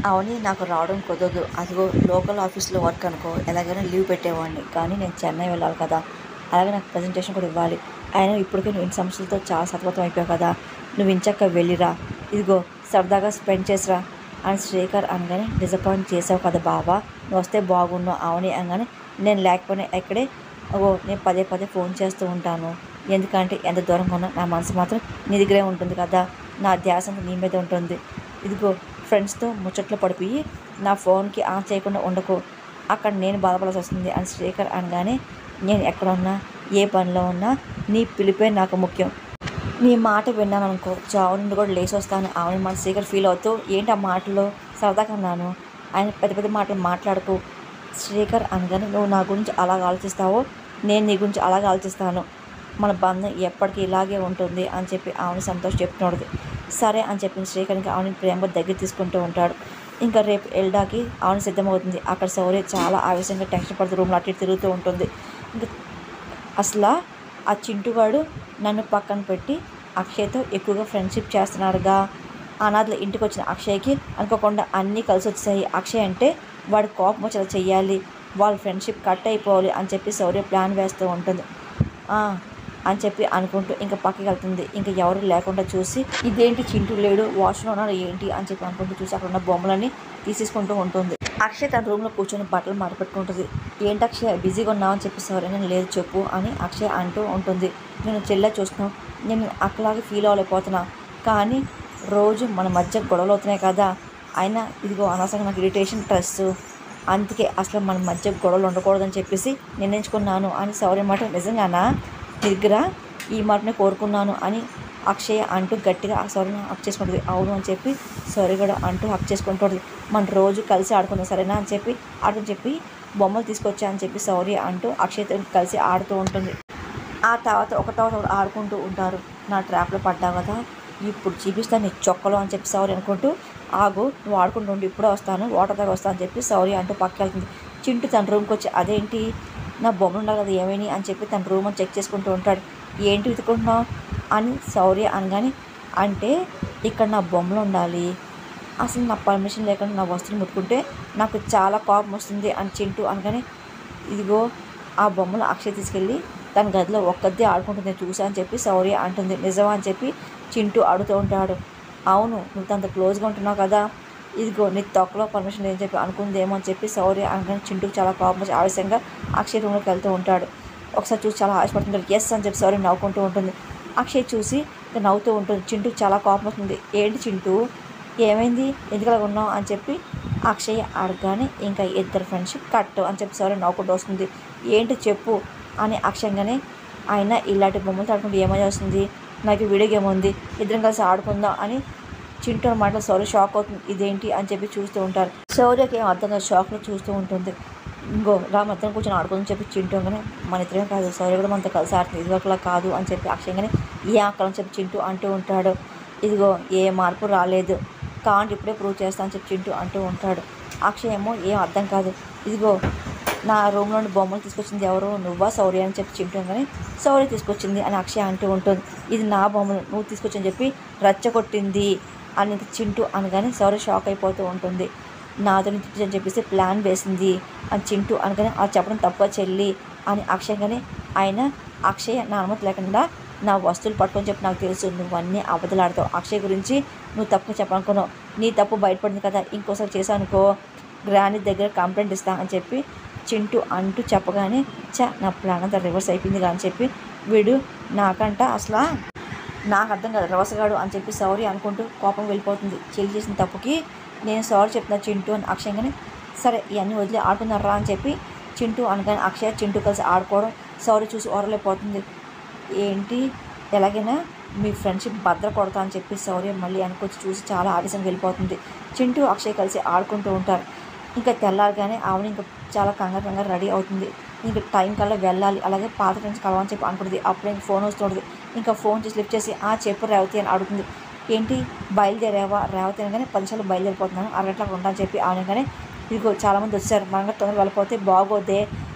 అవని నాకు రావడం కుదరదు. అదిగో లోకల్ ఆఫీస్‌లో వర్క్ అనుకో ఎలాగైనా లీవ్ పెట్టేవాడిని. కానీ నేను చెన్నై వెళ్ళాలి కదా! అలాగే నాకు ప్రెజెంటేషన్ కూడా ఇవ్వాలి. అయినా ఇప్పటికే నువ్వు ఇన్ని సమస్యలతో చాలా సతమతం అయిపోయావు కదా! నువ్వు ఇంచక్కా వెళ్ళిరా. ఇదిగో సరదాగా స్పెండ్ చేసిరా అని శ్రీకర్ అనగానే డిసప్పాయింట్ చేసావు కదా బావ! నువ్వొస్తే బాగున్ను అవని అనగానే నేను లేకపోయినా ఇక్కడే నేను పదే పదే ఫోన్ చేస్తూ ఉంటాను. ఎందుకంటే ఎంత దూరంగా ఉన్నా నా మనసు మాత్రం నీ దగ్గరే ఉంటుంది కదా! నా ధ్యాస అంతా నీ మీద ఉంటుంది. ఇదిగో ఫ్రెండ్స్‌తో ముచ్చట్లు పడిపోయి నా ఫోన్‌కి ఆన్ చేయకుండా ఉండకు. అక్కడ నేను బాధపడాల్సి వస్తుంది అని శ్రీకర్ అనగానే నేను ఎక్కడున్నా ఏ పనిలో ఉన్నా నీ పిలిపే నాకు ముఖ్యం. నీ మాట విన్నాననుకో చావు నుండి కూడా లేచొస్తాను అవని మన శ్రీకర్ ఫీల్ అవుతూ ఏంటి ఆ మాటలు సరదాగా అన్నాను. ఆయన పెద్ద పెద్ద మాటలు మాట్లాడకు శ్రీకర్ అనగానే నువ్వు నా గురించి అలాగ ఆలోచిస్తావో నేను నీ గురించి అలాగే ఆలోచిస్తాను. మన బంధం ఎప్పటికీ ఇలాగే ఉంటుంది అని చెప్పి ఆమెను సంతోష్ చెప్తున్నాడు. సరే అని చెప్పిన శ్రీకర్ ఇంకా ఆమెను ప్రేమగా దగ్గర తీసుకుంటూ ఉంటాడు. ఇంకా రేపు ఎల్డాకి ఆమెను సిద్ధమవుతుంది. అక్కడ శౌర్య చాలా ఆవేశంగా టెన్షన్ పడుతూ రూమ్లో అటు ఇటు తిరుగుతూ ఉంటుంది. ఇంకా అసలు ఆ చింటుగాడు నన్ను పక్కన పెట్టి అక్షయ్తో ఎక్కువగా ఫ్రెండ్షిప్ చేస్తున్నాడుగా. అనాథల ఇంటికి వచ్చిన అక్షయ్కి అనుకోకుండా అన్నీ కలిసి వచ్చాయి. అక్షయ్ అంటే వాడి కోపం వచ్చేలా చెయ్యాలి, వాళ్ళ ఫ్రెండ్షిప్ కట్ అయిపోవాలి అని చెప్పి శౌర్య ప్లాన్ వేస్తూ ఉంటుంది. అని చెప్పి అనుకుంటూ ఇంకా పక్కకి వెళ్తుంది. ఇంకా ఎవరు లేకుండా చూసి ఇదేంటి చింటూ లేడు వాష్రూమ్లో ఉన్నాడు ఏంటి అని చెప్పి అనుకుంటూ చూసి అక్కడ ఉన్న బొమ్మలన్నీ తీసేసుకుంటూ ఉంటుంది. అక్షయ్ తన రూమ్లో కూర్చొని బట్టలు మడపెట్టుకుంటుంది. ఏంటి అక్షయ్ బిజీగా ఉన్నావు అని చెప్పి సరే నేను లేదు చెప్పు అని అక్షయ్ అంటూ ఉంటుంది. నేను చెల్లె చూస్తున్నావు నేను అక్కలాగే ఫీల్ అవ్వలేకపోతున్నా. కానీ రోజు మన మధ్య గొడవలు అవుతున్నాయి కదా. అయినా ఇదిగో అనవసరంగా నాకు ఇరిటేషన్ స్ట్రెస్, అందుకే అసలు మన మధ్య గొడవలు ఉండకూడదని చెప్పేసి నిర్ణయించుకున్నాను అని శౌర్య మాట నిజంగానా నీ దగ్గర ఈ మాటనే కోరుకున్నాను అని అక్షయ్ అంటూ గట్టిగా ఆ శౌర్యను హక్ చేసుకుంటుంది. అవును అని చెప్పి శౌర్య కూడా అంటూ హక్ చేసుకుంటుంది. మన రోజు కలిసి ఆడుకుందాం సరేనా అని చెప్పి చెప్పి బొమ్మలు తీసుకొచ్చా అని చెప్పి శౌర్య అంటూ అక్షయ్తో కలిసి ఆడుతూ ఉంటుంది. ఆ తర్వాత ఒకటి ఆడుకుంటూ ఉంటారు. నా ట్రాప్లో పడ్డావు కదా ఇప్పుడు చూపిస్తాను నీ చొక్కలో అని చెప్పి శౌర్య అనుకుంటూ ఆగు నువ్వు ఆడుకుంటూ ఉండి ఇప్పుడే వస్తాను వాటర్ దగ్గర వస్తా అని చెప్పి శౌర్య అంటూ పక్కకి వెళ్తుంది. చింటూ తన రూమ్కి వచ్చి అదేంటి నా బొమ్మలు ఉండాలి కదా ఏమేని అని చెప్పి తన రూమ్ అని చెక్ చేసుకుంటూ ఉంటాడు. ఏంటి వెతుకుంటున్నావు అని శౌర్య అనగానే అంటే ఇక్కడ నా బొమ్మలు ఉండాలి, అసలు నా పర్మిషన్ లేకుండా నా వస్తువుని ముట్టుకుంటే నాకు చాలా కోపం వస్తుంది అని చింటూ అనగానే ఇదిగో ఆ బొమ్మలు అక్షయ్ తీసుకెళ్ళి తన గదిలో ఒక్కదే ఆడుకుంటుంది చూసా అని చెప్పి శౌర్య అంటుంది. నిజమా అని చెప్పి చింటూ అడుగుతూ ఉంటాడు. అవును నువ్వు తనతో క్లోజ్గా ఉంటున్నావు కదా ఇదిగో నీ తొక్కలో పర్మిషన్ లేదని చెప్పి అనుకుందేమో అని చెప్పి శౌర్య అనగానే చింటూకి చాలా కోపం వచ్చి ఆవేశంగా అక్షయ్ రూమ్లోకి వెళ్తూ ఉంటాడు. ఒకసారి చూసి చాలా ఆశపడుతుంటాడు. ఎస్ అని చెప్పి శౌర్య నవ్వుకుంటూ ఉంటుంది. అక్షయ్ చూసి నవ్వుతూ ఉంటుంది. చింటూకి చాలా కోపం వస్తుంది. ఏంటి చింటూ ఏమైంది ఎందుకు అలా ఉన్నావు అని చెప్పి అక్షయ్ అడగగానే ఇంకా ఇద్దరు ఫ్రెండ్షిప్ కట్ అని చెప్పి శౌర్య నవ్వుకుంటూ వస్తుంది. ఏంటి చెప్పు అని అక్షయంగానే ఆయన ఇలాంటి బొమ్మలతో ఆడుకుంటూ ఏమై వస్తుంది నాకు వీడియో గేమ్ ఉంది ఇద్దరం కలిసి ఆడుకుందాం అని చింటూ అనమాట. శౌర్య షాక్ అవుతుంది. ఇదేంటి అని చెప్పి చూస్తూ ఉంటారు. శౌర్యకి ఏం అర్థం కాదు షాక్లో చూస్తూ ఉంటుంది. ఇంకో రా మధ్యలో కూర్చొని ఆడుకుందని చెప్పి చింటూ కానీ మన ఇద్దరేం కాదు శౌర్య కూడా మనతో కలిసి ఆడుతుంది ఇదివరకులా కాదు అని చెప్పి అక్షయంగానే ఏ ఆకలని చెప్పి చింటూ అంటూ ఉంటాడు. ఇదిగో ఏ మార్పు రాలేదు కాంట్ ఇప్పుడే ప్రూవ్ చేస్తా అని చెప్పి చింటూ అంటూ ఉంటాడు. అక్షయ్ ఏమో ఏం అర్థం కాదు ఇదిగో నా రూమ్లోని బొమ్మలు తీసుకొచ్చింది ఎవరు నువ్వా శౌర్య అని చెప్పి చింటూ కానీ శౌర్య తీసుకొచ్చింది అని అక్షయ్ అంటూ ఉంటుంది. ఇది నా బొమ్మలు నువ్వు తీసుకొచ్చని చెప్పి రచ్చగొట్టింది అని చింటూ అనగానే శౌర్య షాక్ అయిపోతూ ఉంటుంది. నాతో అని చెప్పేసి ప్లాన్ వేసింది అని చింటూ అనగానే అది చెప్పడం తప్ప చెల్లి అని అక్షయంగానే ఆయన అక్షయ్ నా అనుమతి లేకుండా నా వస్తువులు పట్టుకొని చెప్పి నాకు తెలుసు నువ్వు అన్నీ అబద్ధలాడతావు అక్షయ్ గురించి నువ్వు తప్పు చెప్పనుకున్నావు నీ తప్పు బయటపడింది కదా ఇంకోసారి చేశానుకో గ్రాని దగ్గర కంప్లైంట్ ఇస్తా అని చెప్పి చింటూ అంటూ చెప్పగానే నా ప్లాన్ అంతా రివర్స్ అయిపోయింది అని చెప్పి వీడు నాకంట అసలు నాకు అర్థం కాదు రవసగాడు అని చెప్పి సారీ అనుకుంటూ కోపం వెళ్ళిపోతుంది. చెల్లి చేసిన తప్పుకి నేను సారీ చెప్తున్నా చింటూ అని అక్షయంగానే సరే ఇవన్నీ వదిలే ఆడుకున్నారా అని చెప్పి చింటూ అనగానే అక్షయ్ చింటూ కలిసి ఆడుకోవడం సారీ చూసి ఓరలేకపోతుంది. ఏంటి ఎలాగైనా మీ ఫ్రెండ్షిప్ భద్ర కొడతా అని చెప్పి శౌర్య మళ్ళీ అనుకొచ్చి చూసి చాలా ఆవేశంగా వెళ్ళిపోతుంది. చింటూ అక్షయ్ కలిసి ఆడుకుంటూ ఉంటారు. ఇంకా తెల్లారగానే ఆవిడ ఇంకా చాలా కంగారు రెడీ అవుతుంది. ఇంకా టైం కల్లా వెళ్ళాలి అలాగే పాత ఫ్రెండ్స్ కలవని చెప్పి అనుకుంటుంది. అప్పుడే ఇంక ఫోన్ వస్తుంది. ఇంకా ఫోన్ చేసి లిఫ్ట్ చేసి చెప్పు రేవతి అని అడుగుతుంది. ఏంటి బయలుదేరావా రేవతి అనగానే 10 నిమిషాలు బయలుదేరిపోతున్నాను అరగంటలకు ఉంటా అని చెప్పి అనగానే ఇదిగో చాలామంది వచ్చారు మనంగా తొందరగా వెళ్ళిపోతే బాగోదే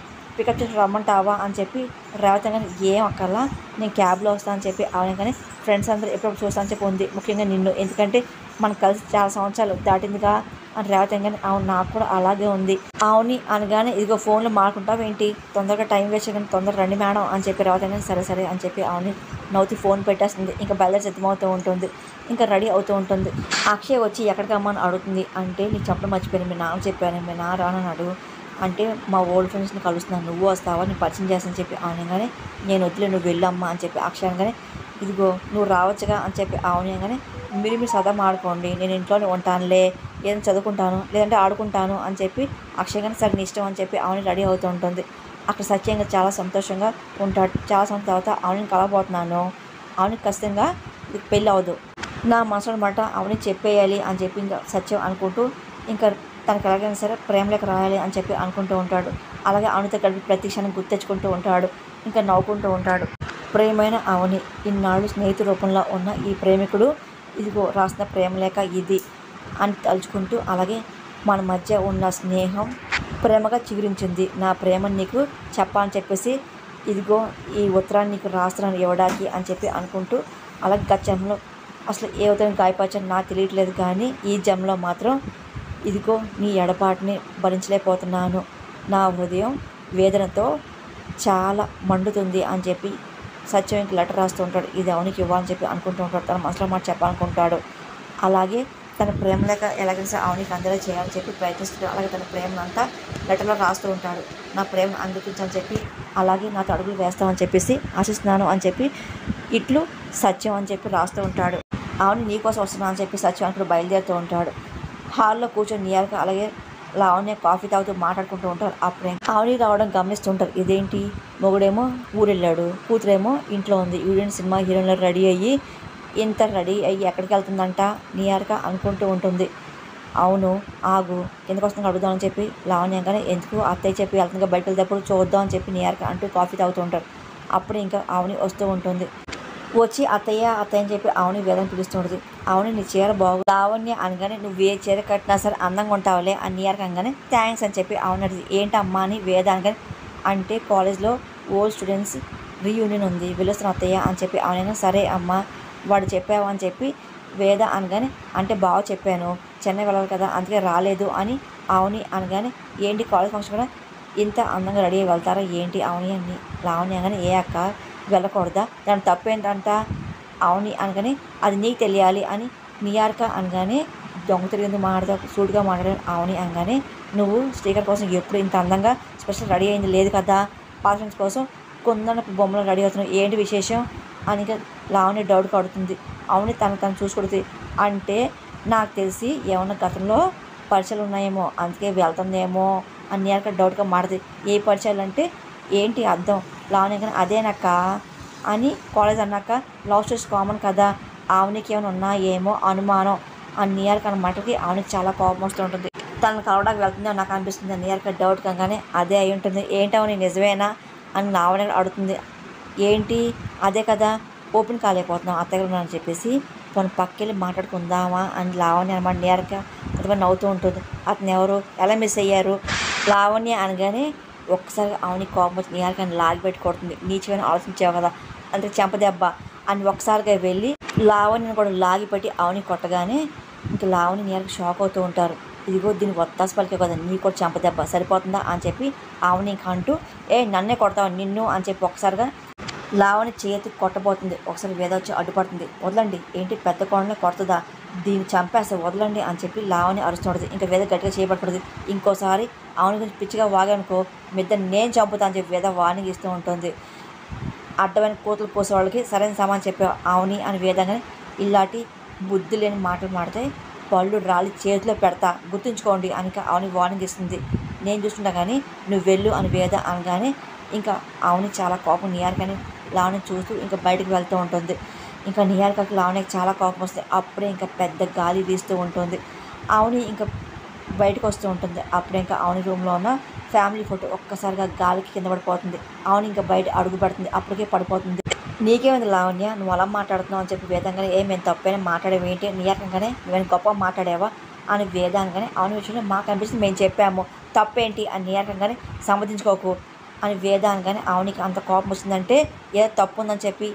పికప్ చేసి రమ్మంటావా అని చెప్పి రేవతి అనగానే ఏం అక్కర్లా నేను క్యాబ్లో వస్తాను అని చెప్పి అనగానే ఫ్రెండ్స్ అందరూ ఎప్పుడప్పుడు చూస్తా అని చెప్పి ఉంది ముఖ్యంగా నిన్ను ఎందుకంటే మనం కలిసి చాలా సంవత్సరాలు దాటిందిగా అని రేవతి అనగానే అవును నాకు కూడా అలాగే ఉంది. అవుని అనగానే ఇదిగో ఫోన్లో మాట్లాడుకుంటావేంటి, తొందరగా టైం వేస్ట్ చేయకుండా తొందరగా రండి మేడం అని చెప్పి రేవతి అనగానే సరే సరే అని చెప్పి అవుని నవ్వుతూ ఫోన్ పెట్టేస్తుంది. ఇంకా బయలుదేరి సిద్ధమవుతూ ఉంటుంది. ఇంకా రెడీ అవుతూ ఉంటుంది. అక్షయ్ వచ్చి ఎక్కడికమ్మా అని అడుగుతుంది. అంటే నీకు చెప్పడం మర్చిపోయాను, మీ నాన్న చెప్పాను, మీ నాన్న రానన్నాడు అంటే మా ఓల్డ్ ఫ్రెండ్స్ని కలుస్తున్నాను, నువ్వు వస్తావా, నేను పరిచయం చేస్తానని చెప్పి అనగానే నేను వద్దులే నువ్వు వెళ్ళమ్మా అని చెప్పి అక్షయ్ అనగానే ఇదిగో నువ్వు రావచ్చుగా అని చెప్పి అవును అనగానే మీరు సదా ఆడుకోండి, నేను ఇంట్లోనే ఉంటానులే, ఏదైనా చదువుకుంటాను లేదంటే ఆడుకుంటాను అని చెప్పి అక్షయ్ కానీ సరే నీ ఇష్టం అని చెప్పి అవుని రెడీ అవుతూ ఉంటుంది. అక్కడ సత్యంగా చాలా సంతోషంగా ఉంటాడు. చాలా సంవత్సరాల తర్వాత అవుని కలవబోతున్నాను, అవునికి ఖచ్చితంగా పెళ్ళి అవ్వదు, నా మనసులో అనమాట అవుని చెప్పేయాలి అని చెప్పి ఇంకా సత్యం అనుకుంటూ ఇంకా తనకు ఎలాగైనా సరే ప్రేమలోకి రాయాలి అని చెప్పి అనుకుంటూ ఉంటాడు. అలాగే అవునితో కలిపి ప్రతి క్షణం గుర్తెచ్చుకుంటూ ఉంటాడు. ఇంకా నవ్వుకుంటూ ఉంటాడు. ప్రేమైన అవని, ఇన్నాళ్ళు స్నేహితు రూపంలో ఉన్న ఈ ప్రేమికుడు ఇదిగో రాసిన ప్రేమలేఖ ఇది అని తలుచుకుంటూ అలాగే మన మధ్య ఉన్న స్నేహం ప్రేమగా చిగురించింది, నా ప్రేమను నీకు చెప్పాలని చెప్పేసి ఇదిగో ఈ ఉత్తరాన్ని నీకు రాస్తున్నాను ఇవ్వడానికి అని చెప్పి అనుకుంటూ అలాగే గత జన్మలో అసలు ఏ ఉత్తరం గాయపరచని నాకు తెలియట్లేదు కానీ ఈ జన్మలో మాత్రం ఇదిగో నీ ఎడబాటుని భరించలేకపోతున్నాను, నా హృదయం వేదనతో చాలా మండుతుంది అని చెప్పి సత్యం ఇంక లెటర్ రాస్తూ ఉంటాడు. ఇది అవునికి ఇవ్వాలని చెప్పి అనుకుంటూ ఉంటాడు. తన మనసులో మాట చెప్పాలనుకుంటాడు. అలాగే తన ప్రేమ లేక ఎలాగైనా సరే అవునికి అందరూ చేయాలని చెప్పి ప్రయత్నిస్తాడు. అలాగే తన ప్రేమను అంతా లెటర్లో రాస్తూ ఉంటాడు. నా ప్రేమను అంగీకరించని చెప్పి అలాగే నాతో అడుగులు వేస్తామని చెప్పేసి ఆశిస్తున్నాను అని చెప్పి ఇట్లు సత్యం అని చెప్పి రాస్తూ ఉంటాడు. అవును నీకోసం వస్తున్నా అని చెప్పి సత్యం అక్కడ బయలుదేరుతూ ఉంటాడు. హాల్లో కూర్చొని నియార్గా అలాగే లావణ్య కాఫీ తాగుతూ మాట్లాడుకుంటూ ఉంటారు. అప్పుడే ఆవిడ రావడం గమనిస్తూ ఉంటారు. ఇదేంటి మొగుడేమో ఊరెళ్ళాడు, కూతురేమో ఇంట్లో ఉంది, వీడియో సినిమా హీరోయిన్లో రెడీ అయ్యి ఇంత రెడీ అయ్యి ఎక్కడికి వెళ్తుందంట నియార్గా అనుకుంటూ ఉంటుంది. అవును ఆగు ఎందుకు వస్తుందో అడుగుదామని చెప్పి లావణ్య కానీ ఎందుకు అత్తయ్య చెప్పి వెళ్తుందిగా బయటకు వెళ్తేప్పుడు చూద్దాం అని చెప్పి నియార్గా అంటూ కాఫీ తాగుతూ ఉంటారు. అప్పుడు ఇంకా ఆవుని వస్తూ ఉంటుంది. వచ్చి అత్తయ్య అత్తయ్య అని చెప్పి ఆవుని వేదని పిలుస్తూ ఉంటుంది. అవును నీ చీర బాగు లావణ్య అనగానే నువ్వు ఏ చీర కట్టినా సరే అందంగా ఉంటావులే అని నియార్గా అనగానే థ్యాంక్స్ అని చెప్పి అవును అడిగింది. ఏంటమ్మా అని వేద అనగానే అంటే కాలేజ్లో ఓల్డ్ స్టూడెంట్స్ రీయూనియన్ ఉంది పిలుస్తున్న అత్తయ్య అని చెప్పి అవునగా సరే అమ్మ వాడు చెప్పావు అని చెప్పి వేద అనగానే అంటే బాగా చెప్పాను, చెన్నై వెళ్ళాలి కదా అందుకే రాలేదు అని అవుని అనగానే ఏంటి కాలేజ్ ఫంక్షన్ కూడా ఇంత అందంగా రెడీ అయ్యి వెళ్తారా ఏంటి అవుని అని లావణ్య అనగానే ఏ అక్క వెళ్ళకూడదా, దాని తప్పు ఏంటంట అవుని అనగానే అది నీకు తెలియాలి అని నియార్క అనగానే దొంగ తిరిగి మాట్లాడతా సూటిగా మాట్లాడాను అవుని అనగానే నువ్వు స్పీకర్ కోసం ఎప్పుడు ఇంత అందంగా స్పెషల్ రెడీ అయింది లేదు కదా, పాత ఫ్రెండ్స్ కోసం కొందరు బొమ్మలు రెడీ అవుతున్నావు ఏంటి విశేషం అని లావణ్య డౌట్ కడుతుంది. అవుని తను చూసుకొడుతుంది. అంటే నాకు తెలిసి ఏమన్నా గతంలో పరిచయాలు ఉన్నాయేమో అందుకే వెళ్తుందేమో అని నియార్క డౌట్గా మాట్లాడుతుంది. ఏ పరిచయాలు అంటే ఏంటి అర్థం లావణ్య కానీ అదేనక్క అని కాలేజ్ అన్నాక లవ్ స్టోరీస్ కామన్ కదా, ఆవునికి ఏమైనా ఉన్నాయేమో అనుమానం అని నియార్క అన్న మాటకి ఆవునికి చాలా కోపం వస్తూ ఉంటుంది. తనను కలవడానికి వెళ్తుందో నాకు అనిపిస్తుంది నియార్క డౌట్ కాగానే అదే అయి ఉంటుంది. ఏంటవని నిజమేనా అని లావణ్య అడుగుతుంది. ఏంటి అదే కదా ఓపెన్ కాలేకపోతున్నాం అత్తగారు ఉన్నారని చెప్పేసి తను పక్కెళ్ళి మాట్లాడుకుందామా అని లావణ్య అనమాట నియార్క కొంతమంది నవ్వుతూ ఉంటుంది. అతను ఎవరు ఎలా మిస్ అయ్యారు లావణ్య అనగానే ఒక్కసారి ఆవుని కోపం వచ్చి నియార్కని లాగి పెట్టి కొడుతుంది. నీచుగానే ఆలోచించావు కదా అంటే చెంపదెబ్బ అని ఒక్కసారిగా వెళ్ళి లావణ్యని కూడా లాగి పెట్టి ఆవుని కొట్టగానే ఇంకా లావణ్య నియార్క షాక్ అవుతూ ఉంటారు. ఇదిగో దీన్ని వత్తాసు పలికే కదా నీ కూడా చెంపదెబ్బ సరిపోతుందా అని చెప్పి ఆవుని ఇంకా అంటూ నన్నే కొడతావు నిన్ను అని చెప్పి ఒకసారిగా లావణ్య చేతి కొట్టబోతుంది. ఒకసారి వేద వచ్చి అడ్డుపడుతుంది. వదలండి ఏంటి పెద్ద కోడనే కొడుతుందా, దీన్ని చంపేస్తే వదలండి అని చెప్పి లావణ్య అరుస్తుంటుంది. ఇంకా వేద గట్టిగా చేయబడుతుంది. ఇంకోసారి ఆవుని గురించి పిచ్చిగా వాగానుకో మిద్ద నేను చంపుతా అని చెప్పి వేద వార్నింగ్ ఇస్తూ ఉంటుంది. అడ్డమైన కోతులు పోసే వాళ్ళకి సరైన సమానం చెప్పావు ఆవుని అని వేదంగానే ఇలాంటి బుద్ధి లేని మాటలు మాడితే పళ్ళు రాలి చేతిలో పెడతా గుర్తుంచుకోండి అని ఆవుని వార్నింగ్ ఇస్తుంది. నేను చూస్తుంటా కానీ నువ్వు వెళ్ళు అని వేద అనగానే ఇంకా ఆవుని చాలా కోపం నియార్కని లావణ్య చూస్తూ ఇంకా బయటకు వెళ్తూ ఉంటుంది. ఇంకా నియార్కకి లావణ్యకి చాలా కోపం వస్తుంది. అప్పుడే ఇంకా పెద్ద గాలి వీస్తూ ఉంటుంది. ఆవుని ఇంకా బయటకు వస్తూ ఉంటుంది. అప్పుడే ఇంకా ఆవుని రూమ్లో ఉన్న ఫ్యామిలీ ఫోటో ఒక్కసారిగా గాలికి కింద పడిపోతుంది. ఆవుని ఇంకా బయట అడుగు పెడుతుంది. అప్పటికే పడిపోతుంది. నీకేమైంది లావణ్య నువ్వు అలా మాట్లాడుతున్నావు అని చెప్పి వేదంగానే మేము తప్పైనా మాట్లాడేవి ఏంటి నియార్కంగానే నువ్వేమైనా గొప్ప మాట్లాడావా అని వేదానగానే ఆవుని విషయంలో మాకు అనిపిస్తుంది మేము చెప్పాము తప్పేంటి అని నియార్కంగానే సంబంధించుకోకు అని వేదానగానే ఆవునికి అంత కోపం వచ్చిందంటే ఏదో తప్పు ఉందని చెప్పి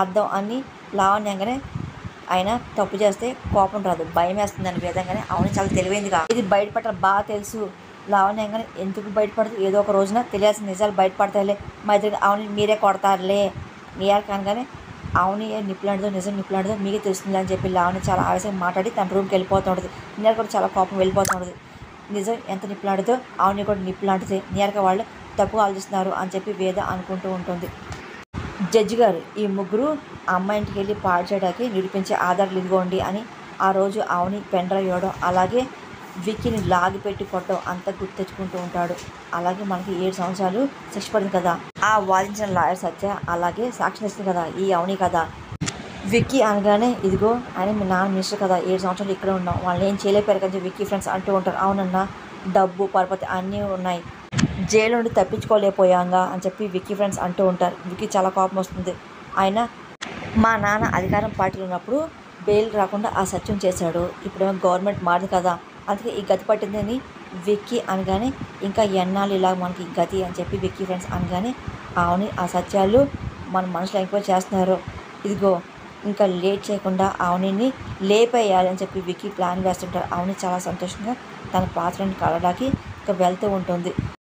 అర్థం అని లావణ్యంగానే ఆయన తప్పు చేస్తే కోపం రాదు, భయం వేస్తుంది అనే విధంగానే అవును చాలా తెలివైందిగా ఇది బయటపడాలి బాగా తెలుసు. లావణ్య కానీ ఎందుకు బయటపడదు, ఏదో ఒక రోజున తెలియాల్సిన నిజాలు బయటపడతాయిలే, మా ఇద్దరు అవును మీరే కొడతారులే నియార్ కానగానే అవును ఏ నిప్పులాంటిదో నిజం నిప్పులాంటిదో మీకే తెలుస్తుంది అని చెప్పి లావణ్య చాలా ఆవేశంగా మాట్లాడి తన రూమ్కి వెళ్ళిపోతూ ఉంటుంది. నియార్ కూడా చాలా కోపం వెళ్ళిపోతూ ఉంటుంది. నిజం ఎంత నిప్పులాంటిదో అవును కూడా నిప్పులాంటిదే, నియార్గా వాళ్ళు తప్పుగా ఆలోచిస్తున్నారు అని చెప్పి వేద అనుకుంటూ ఉంటుంది. జడ్జి గారు ఈ ముగ్గురు అమ్మాయి ఇంటికి వెళ్ళి పాడు చేయడానికి నిరూపించే ఆధారాలు ఇదిగోండి అని ఆ రోజు అవుని పెన్ డ్రైవ్ ఇవ్వడం, అలాగే విక్కీని లాగి పెట్టి కొట్టడం అంతా గుర్తు తెచ్చుకుంటూ ఉంటాడు. అలాగే మనకి 7 సంవత్సరాలు శిక్ష పడింది కదా, ఆ వాదించిన లాయర్ సత్య అలాగే సాక్ష్యం ఇస్తుంది కదా ఈ అవుని కదా. విక్కీ అనగానే ఇదిగో ఆయన మీ నాన్న మినిస్టర్ కదా, 7 సంవత్సరాలు ఇక్కడే ఉన్నాం, వాళ్ళని ఏం చేయలేపారు కదా విక్కీ ఫ్రెండ్స్ అంటూ ఉంటారు. అవునన్నా డబ్బు పరపతి అన్నీ ఉన్నాయి, జైలు నుండి తప్పించుకోలేకపోయాంగా అని చెప్పి విక్కీ ఫ్రెండ్స్ అంటూ ఉంటారు. విక్కీ చాలా కోపం వస్తుంది. ఆయన మా నాన్న అధికారం పార్టీలో ఉన్నప్పుడు బెయిల్ రాకుండా ఆ సత్యం చేశాడు, ఇప్పుడేమో గవర్నమెంట్ మారింది కదా అందుకే ఈ గతి పట్టిందని విక్కీ అనగానే ఇంకా ఎన్నాళ్ళు ఇలా మనకి గతి అని చెప్పి విక్కీ ఫ్రెండ్స్ అనగానే అవుని ఆ సత్యాలు మన మనుషులు ఎంక్వైరీ చేస్తున్నారు, ఇదిగో ఇంకా లేట్ చేయకుండా అవునిని లేపేయాలి అని చెప్పి విక్కీ ప్లాన్ వేస్తుంటారు. అవుని చాలా సంతోషంగా తన పాత్రని కలడానికి ఇంకా వెళ్తూ ఉంటుంది.